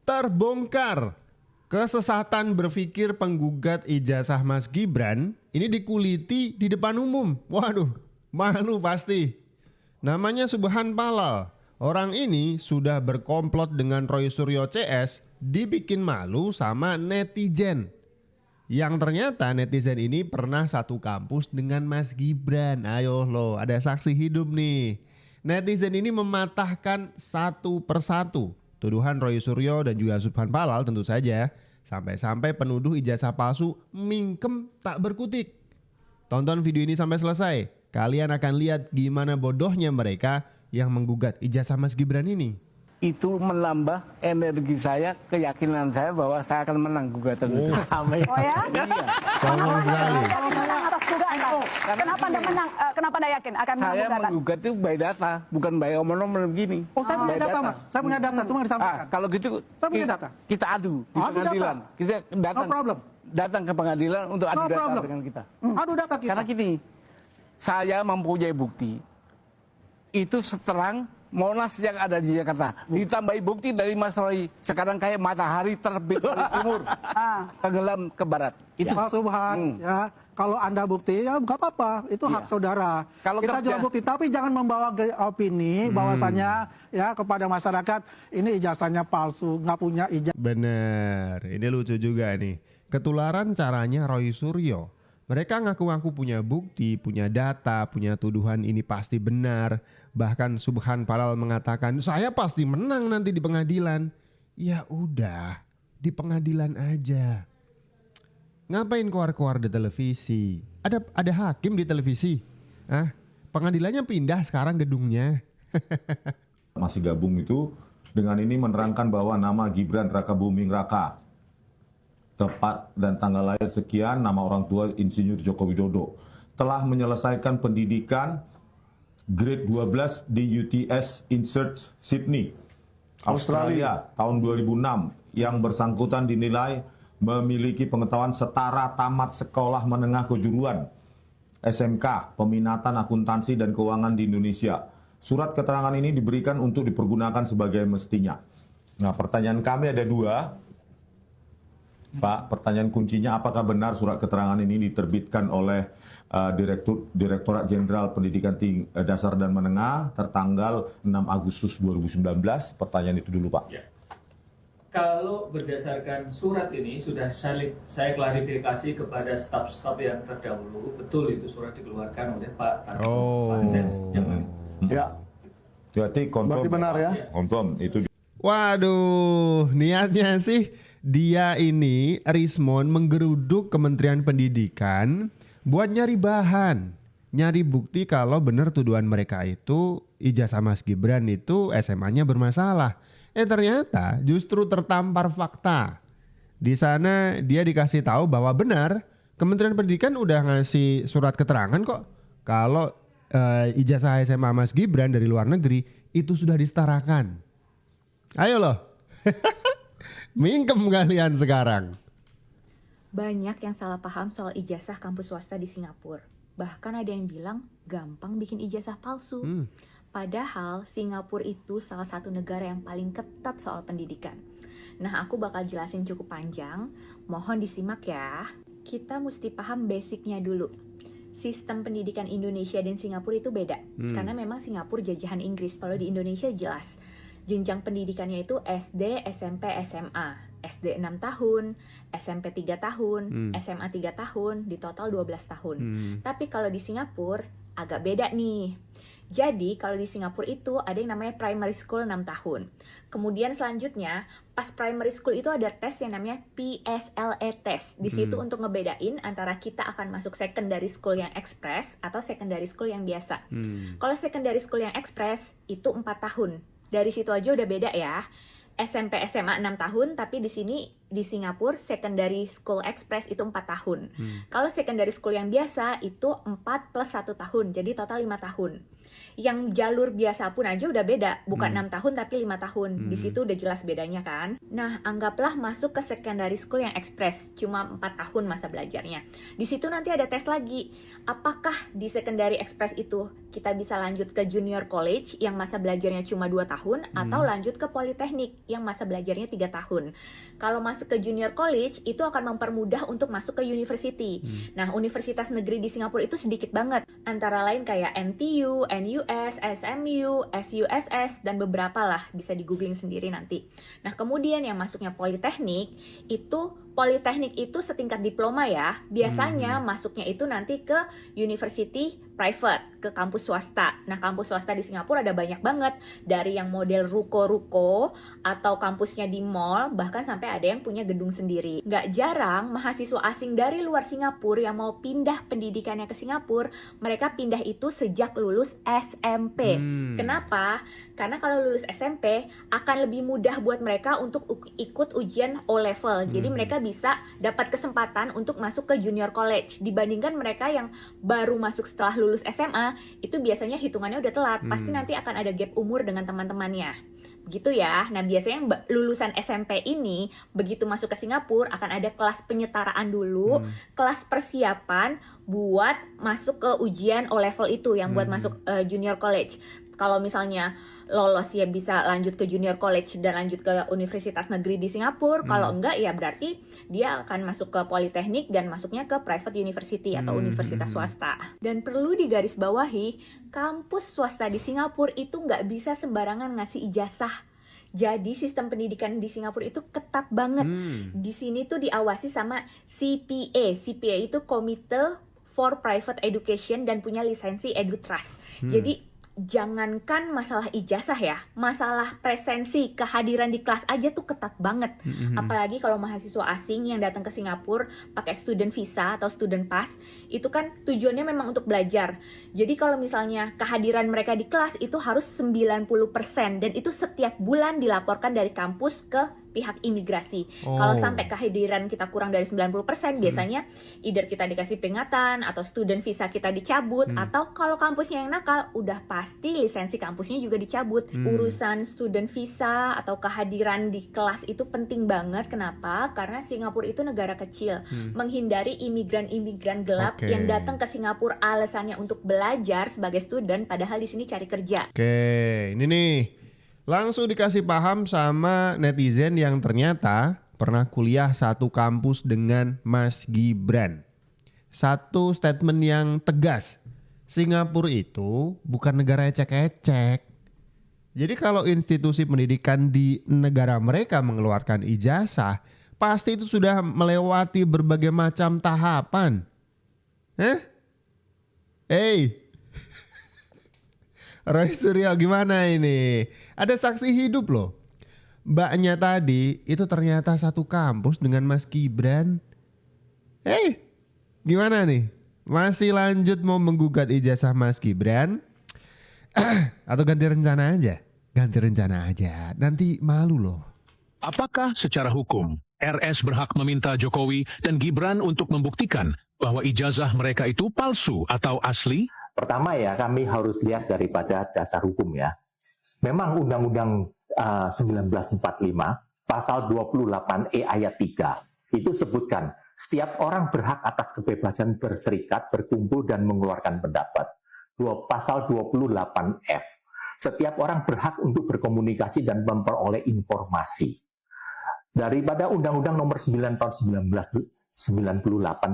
Terbongkar. Kesesatan berpikir penggugat ijazah Mas Gibran ini dikuliti di depan umum. Waduh, malu pasti. Namanya Subhan Palal. Orang ini sudah berkomplot dengan Roy Suryo CS, dibikin malu sama netizen. Yang ternyata netizen ini pernah satu kampus dengan Mas Gibran. Ayo lo, ada saksi hidup nih. Netizen ini mematahkan satu persatu tuduhan Roy Suryo dan juga Subhan Palal tentu saja. Sampai-sampai penuduh ijazah palsu mingkem tak berkutik. Tonton video ini sampai selesai. Kalian akan lihat gimana bodohnya mereka yang menggugat ijazah Mas Gibran ini. Itu menambah energi saya, keyakinan saya bahwa saya akan menang gugatan itu. Oh ya? Iya. Sombong sekali. Menang atas gugatan. Kenapa Anda menang? Kenapa Anda yakin akan menang Saya gugatan? menggugat itu by data, bukan by omong-omong begini. Oh, saya punya By data, Mas. Saya punya data, cuma disampaikan. Kalau gitu Saya punya data. kita adu di Adu pengadilan. data. Kita datang, No problem. datang ke pengadilan untuk adu No data problem. dengan kita. Aduh data kita. Karena gini, saya mempunyai bukti itu seterang Monas yang ada di Jakarta. Ditambahi bukti dari Mas Roy. Sekarang kayak matahari terbit dari timur, tenggelam ke barat. Itu Pak Subhan, ya kalau Anda bukti ya nggak apa-apa, itu hak saudara. Kalau Kita kerja- jual bukti, tapi jangan membawa opini bahwasannya ya kepada masyarakat ini ijazahnya palsu, nggak punya ijazah. Bener, ini lucu juga nih. Ketularan caranya Roy Suryo. Mereka ngaku-ngaku punya bukti, punya data, punya tuduhan ini pasti benar. Bahkan Subhan Palal mengatakan, saya pasti menang nanti di pengadilan. Ya udah, di pengadilan aja. Ngapain keluar-keluar di televisi? Ada hakim di televisi? Pengadilannya pindah sekarang gedungnya. Masih gabung itu dengan ini menerangkan bahwa nama Gibran Raka Buming Raka tepat dan tanggal lahir sekian, nama orang tua Insinyur Joko Widodo, telah menyelesaikan pendidikan grade 12 di UTS Insert Sydney, Australia tahun 2006. Yang bersangkutan dinilai memiliki pengetahuan setara tamat sekolah menengah kejuruan SMK Peminatan Akuntansi dan Keuangan di Indonesia. Surat keterangan ini diberikan untuk dipergunakan sebagai mestinya. Nah, pertanyaan kami ada dua. Pak, pertanyaan kuncinya apakah benar surat keterangan ini diterbitkan oleh Direktorat Jenderal Pendidikan Dasar dan Menengah tertanggal 6 Agustus 2019? Pertanyaan itu dulu, Pak. Ya. Kalau berdasarkan surat ini sudah saya klarifikasi kepada staf-staf yang terdahulu, betul itu surat dikeluarkan oleh Pak Panses Jangan. Ya, Berarti confirm. berarti benar ya. Confirm itu. Waduh, niatnya sih dia ini Rismon menggeruduk Kementerian Pendidikan buat nyari bahan, nyari bukti kalau benar tuduhan mereka itu ijazah Mas Gibran itu SMA-nya bermasalah. Ternyata justru tertampar fakta. Di sana dia dikasih tahu bahwa benar Kementerian Pendidikan udah ngasih surat keterangan kok kalau ijazah SMA Mas Gibran dari luar negeri itu sudah disetarakan. Ayo loh. Mingkem kalian sekarang. Banyak yang salah paham soal ijazah kampus swasta di Singapura. Bahkan ada yang bilang gampang bikin ijazah palsu. Padahal Singapura itu salah satu negara yang paling ketat soal pendidikan. Nah, aku bakal jelasin cukup panjang. Mohon disimak ya. Kita mesti paham basicnya dulu. Sistem pendidikan Indonesia dan Singapura itu beda. Karena memang Singapura jajahan Inggris. Kalau di Indonesia jelas. Jenjang pendidikannya itu SD, SMP, SMA. SD 6 tahun, SMP 3 tahun, SMA 3 tahun, di total 12 tahun. Tapi kalau di Singapura agak beda nih. Jadi kalau di Singapura itu ada yang namanya primary school 6 tahun. Kemudian selanjutnya pas primary school itu ada tes yang namanya PSLE test. Di situ untuk ngebedain antara kita akan masuk secondary school yang express atau secondary school yang biasa. Kalau secondary school yang express itu 4 tahun. Dari situ aja udah beda ya. SMP SMA 6 tahun, tapi di sini di Singapura secondary school express itu 4 tahun. Kalau secondary school yang biasa itu 4 plus 1 tahun, jadi total 5 tahun. Yang jalur biasa pun aja udah beda, bukan 6 tahun tapi 5 tahun. Di situ udah jelas bedanya kan. Nah, anggaplah masuk ke secondary school yang express, cuma 4 tahun masa belajarnya. Di situ nanti ada tes lagi. Apakah di secondary express itu kita bisa lanjut ke junior college yang masa belajarnya cuma 2 tahun atau lanjut ke politeknik yang masa belajarnya 3 tahun. Kalau masuk ke junior college itu akan mempermudah untuk masuk ke university. Nah, universitas negeri di Singapura itu sedikit banget. Antara lain kayak NTU, NUS, SMU, SUSS, dan beberapa lah, bisa di googling sendiri nanti. Nah, kemudian yang masuknya politeknik itu setingkat diploma ya. Biasanya masuknya itu nanti ke university private, ke kampus swasta. Nah, kampus swasta di Singapura ada banyak banget. Dari yang model ruko-ruko atau kampusnya di mall, bahkan sampai ada yang punya gedung sendiri. Nggak jarang mahasiswa asing dari luar Singapura yang mau pindah pendidikannya ke Singapura, mereka pindah itu sejak lulus SMP. Kenapa? Karena kalau lulus SMP akan lebih mudah buat mereka untuk ikut ujian O-level. Jadi mereka bisa dapat kesempatan untuk masuk ke junior college dibandingkan mereka yang baru masuk setelah lulus SMA, itu biasanya hitungannya udah telat. Pasti nanti akan ada gap umur dengan teman-temannya. Begitu ya. Nah, biasanya yang lulusan SMP ini begitu masuk ke Singapura akan ada kelas penyetaraan dulu, kelas persiapan buat masuk ke ujian O-level itu yang buat masuk junior college. Kalau misalnya lolos ya bisa lanjut ke junior college dan lanjut ke universitas negeri di Singapura. Kalau enggak ya berarti dia akan masuk ke politeknik dan masuknya ke private university atau universitas swasta. Dan perlu digarisbawahi, kampus swasta di Singapura itu nggak bisa sembarangan ngasih ijazah. Jadi sistem pendidikan di Singapura itu ketat banget. Di sini tuh diawasi sama CPA. CPA itu Committee for Private Education dan punya lisensi EduTrust. Jadi jangankan masalah ijazah ya, masalah presensi, kehadiran di kelas aja tuh ketat banget. Apalagi kalau mahasiswa asing yang datang ke Singapura pakai student visa atau student pass, itu kan tujuannya memang untuk belajar. Jadi kalau misalnya kehadiran mereka di kelas itu harus 90% dan itu setiap bulan dilaporkan dari kampus ke pihak imigrasi. Kalau sampai kehadiran kita kurang dari 90%, biasanya either kita dikasih peringatan atau student visa kita dicabut, atau kalau kampusnya yang nakal, udah pasti lisensi kampusnya juga dicabut. Urusan student visa atau kehadiran di kelas itu penting banget. Kenapa? Karena Singapura itu negara kecil. Menghindari imigran-imigran gelap yang datang ke Singapura alasannya untuk belajar sebagai student, padahal di sini cari kerja. Ini nih. Langsung dikasih paham sama netizen yang ternyata pernah kuliah satu kampus dengan Mas Gibran. Satu statement yang tegas. Singapura itu bukan negara ecek-ecek. Jadi kalau institusi pendidikan di negara mereka mengeluarkan ijazah, pasti itu sudah melewati berbagai macam tahapan. Roy Suryo gimana ini? Ada saksi hidup loh. Mbaknya tadi itu ternyata satu kampus dengan Mas Gibran. Gimana nih? Masih lanjut mau menggugat ijazah Mas Gibran? Atau ganti rencana aja? Ganti rencana aja. Nanti malu loh. Apakah secara hukum RS berhak meminta Jokowi dan Gibran untuk membuktikan bahwa ijazah mereka itu palsu atau asli? Pertama ya, kami harus lihat daripada dasar hukum ya. Memang Undang-Undang 1945 pasal 28E ayat 3 itu sebutkan setiap orang berhak atas kebebasan berserikat, berkumpul dan mengeluarkan pendapat. Pasal 28F. Setiap orang berhak untuk berkomunikasi dan memperoleh informasi. Daripada Undang-Undang nomor 9 tahun 1998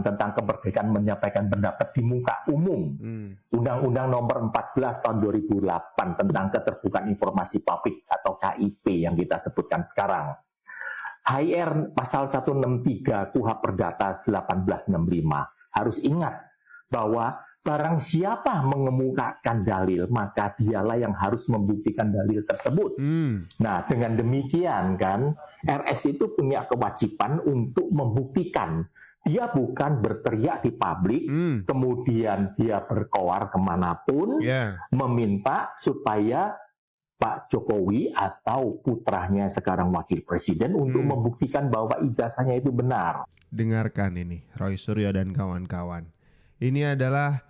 tentang kemerdekaan menyampaikan pendapat di muka umum. Undang-Undang nomor 14 tahun 2008 tentang keterbukaan informasi publik atau KIP yang kita sebutkan sekarang. HIR pasal 163 KUHP Perdata 1865 harus ingat bahwa barang siapa mengemukakan dalil, maka dialah yang harus membuktikan dalil tersebut. Nah, dengan demikian kan, RS itu punya kewajiban untuk membuktikan. Dia bukan berteriak di publik, kemudian dia berkoar kemanapun, meminta supaya Pak Jokowi atau putranya sekarang wakil presiden untuk membuktikan bahwa ijazahnya itu benar. Dengarkan ini, Roy Suryo dan kawan-kawan. Ini adalah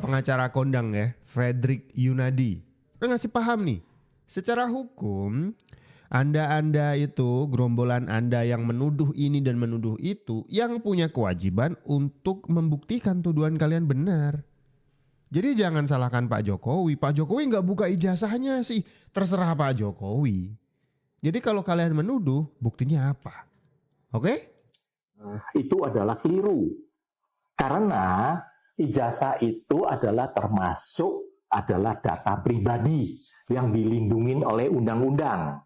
pengacara kondang ya, Frederick Yunadi. Udah ngasih paham nih, secara hukum Anda itu, gerombolan Anda yang menuduh ini dan menuduh itu, yang punya kewajiban untuk membuktikan tuduhan kalian benar. Jadi jangan salahkan Pak Jokowi. Pak Jokowi nggak buka ijazahnya sih. Terserah Pak Jokowi. Jadi kalau kalian menuduh, buktinya apa? Oke? Itu adalah keliru. Karena ijazah itu adalah termasuk adalah data pribadi yang dilindungi oleh undang-undang.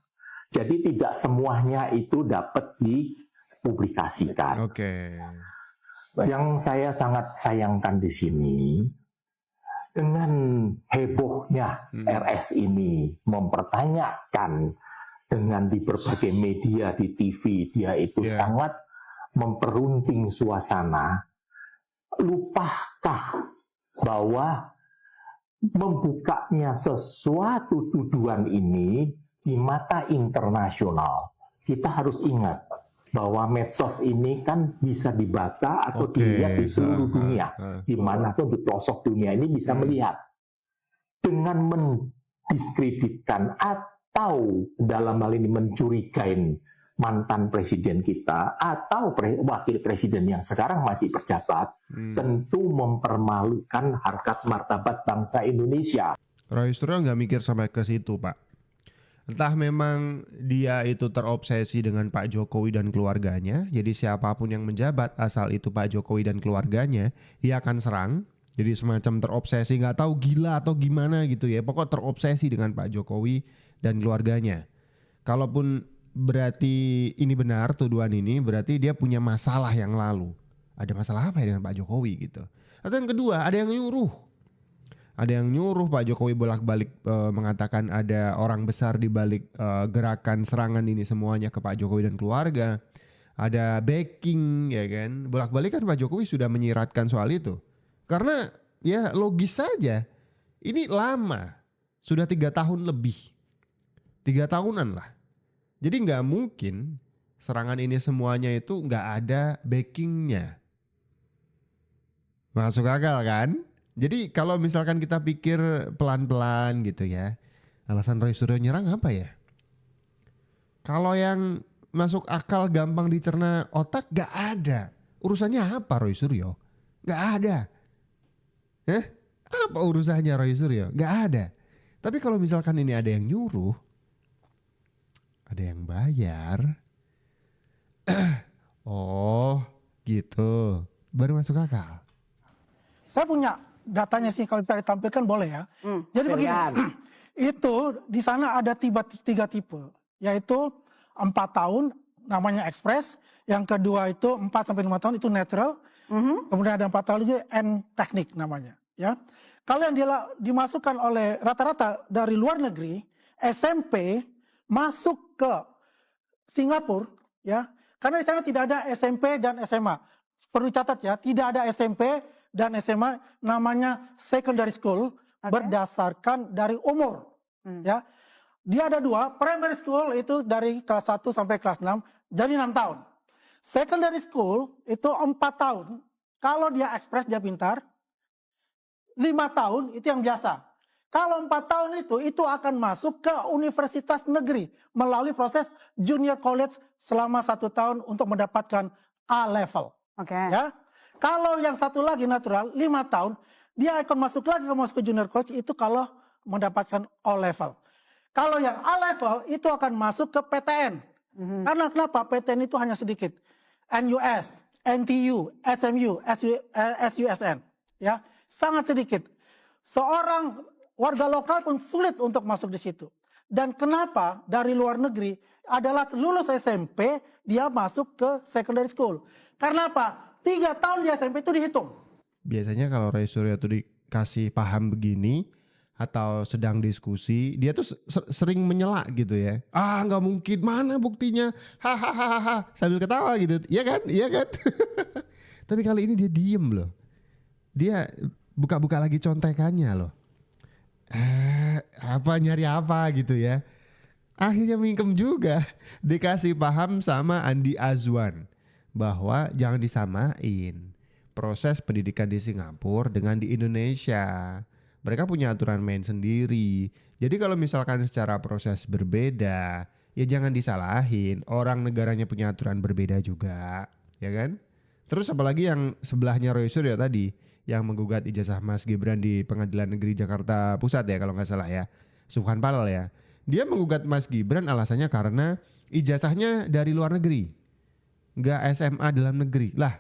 Jadi tidak semuanya itu dapat dipublikasikan. Oke. Yang saya sangat sayangkan di sini, dengan hebohnya RS ini mempertanyakan dengan di berbagai media, di TV, dia itu sangat memperuncing suasana. Lupakah bahwa membukanya sesuatu tuduhan ini di mata internasional, kita harus ingat bahwa medsos ini kan bisa dibaca atau dilihat di seluruh dunia, dimanapun di pelosok dunia ini bisa melihat. Dengan mendiskreditkan atau dalam hal ini mencurigain mantan presiden kita atau wakil presiden yang sekarang masih berjabat, tentu mempermalukan harkat martabat bangsa Indonesia. Roy Suryo nggak mikir sampai ke situ, Pak. Entah memang dia itu terobsesi dengan Pak Jokowi dan keluarganya, jadi siapapun yang menjabat asal itu Pak Jokowi dan keluarganya, dia akan serang. Jadi semacam terobsesi, nggak tahu gila atau gimana gitu ya. Pokok terobsesi dengan Pak Jokowi dan keluarganya. Kalaupun berarti ini benar tuduhan ini, berarti dia punya masalah yang lalu. Ada masalah apa ya dengan Pak Jokowi gitu. Atau yang kedua, ada yang nyuruh. Ada yang nyuruh Pak Jokowi bolak-balik mengatakan ada orang besar di balik gerakan serangan ini semuanya ke Pak Jokowi dan keluarga. Ada backing ya kan. Bolak-balik kan Pak Jokowi sudah menyiratkan soal itu. Karena ya logis saja. Ini lama. Sudah 3 tahun lebih. 3 tahunan lah. Jadi nggak mungkin serangan ini semuanya itu nggak ada backingnya. Masuk akal kan? Jadi kalau misalkan kita pikir pelan-pelan gitu ya, alasan Roy Suryo nyerang apa ya? Kalau yang masuk akal gampang dicerna otak gak ada. Urusannya apa Roy Suryo? Gak ada. Apa urusannya Roy Suryo? Gak ada. Tapi kalau misalkan ini ada yang nyuruh, ada yang bayar. Oh gitu, baru masuk akal. Saya punya datanya sih, kalau bisa ditampilkan boleh ya. Jadi begini, itu di sana ada 3 tipe, yaitu 4 tahun namanya ekspres, yang kedua itu 4 sampai 5 tahun itu natural, kemudian ada 4 tahun lagi N teknik namanya. Ya, kalau yang dimasukkan oleh rata-rata dari luar negeri, SMP masuk ke Singapura, ya, karena di sana tidak ada SMP dan SMA. Perlu catat ya, tidak ada SMP dan SMA, namanya secondary school, berdasarkan dari umur. Ya, dia ada 2, primary school itu dari kelas 1 sampai kelas 6, jadi 6 tahun. Secondary school itu 4 tahun, kalau dia ekspres dia pintar, 5 tahun itu yang biasa. Kalau 4 tahun itu akan masuk ke universitas negeri, melalui proses junior college selama 1 tahun untuk mendapatkan A level. Ya. Kalau yang satu lagi natural, 5 tahun, dia akan masuk ke junior college itu kalau mendapatkan O level. Kalau yang A level itu akan masuk ke PTN. Karena kenapa? PTN itu hanya sedikit. NUS, NTU, SMU, SUSN. Ya, sangat sedikit. Seorang warga lokal pun sulit untuk masuk di situ. Dan kenapa dari luar negeri adalah lulus SMP, dia masuk ke secondary school. Karena apa? 3 tahun di SMP itu dihitung. Biasanya kalau Roy Suryo tuh dikasih paham begini atau sedang diskusi, dia tuh sering menyela gitu ya. Ah nggak mungkin, mana buktinya? Hahaha, sambil ketawa gitu. Iya kan? Iya kan? Tapi kali ini dia diem loh. Dia buka-buka lagi contekannya loh. Apa nyari apa gitu ya. Akhirnya mingkem juga. Dikasih paham sama Andi Azwan bahwa jangan disamain proses pendidikan di Singapura dengan di Indonesia. Mereka punya aturan main sendiri. Jadi kalau misalkan secara proses berbeda, ya jangan disalahin. Orang negaranya punya aturan berbeda juga, ya kan? Terus apalagi yang sebelahnya Roy Suryo tadi, yang menggugat ijazah Mas Gibran di Pengadilan Negeri Jakarta Pusat ya kalau nggak salah ya, Subhan Palal ya. Dia menggugat Mas Gibran alasannya karena ijazahnya dari luar negeri, nggak SMA dalam negeri. Lah,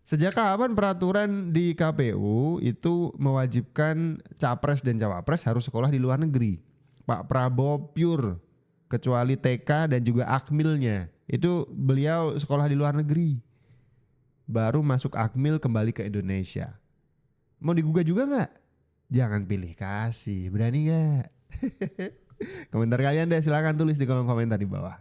sejak kapan peraturan di KPU itu mewajibkan capres dan cawapres harus sekolah di luar negeri? Pak Prabowo pure, kecuali TK dan juga akmilnya, itu beliau sekolah di luar negeri. Baru masuk akmil kembali ke Indonesia. Mau digugat juga nggak? Jangan pilih kasih, berani nggak? Komentar kalian deh, silakan tulis di kolom komentar di bawah.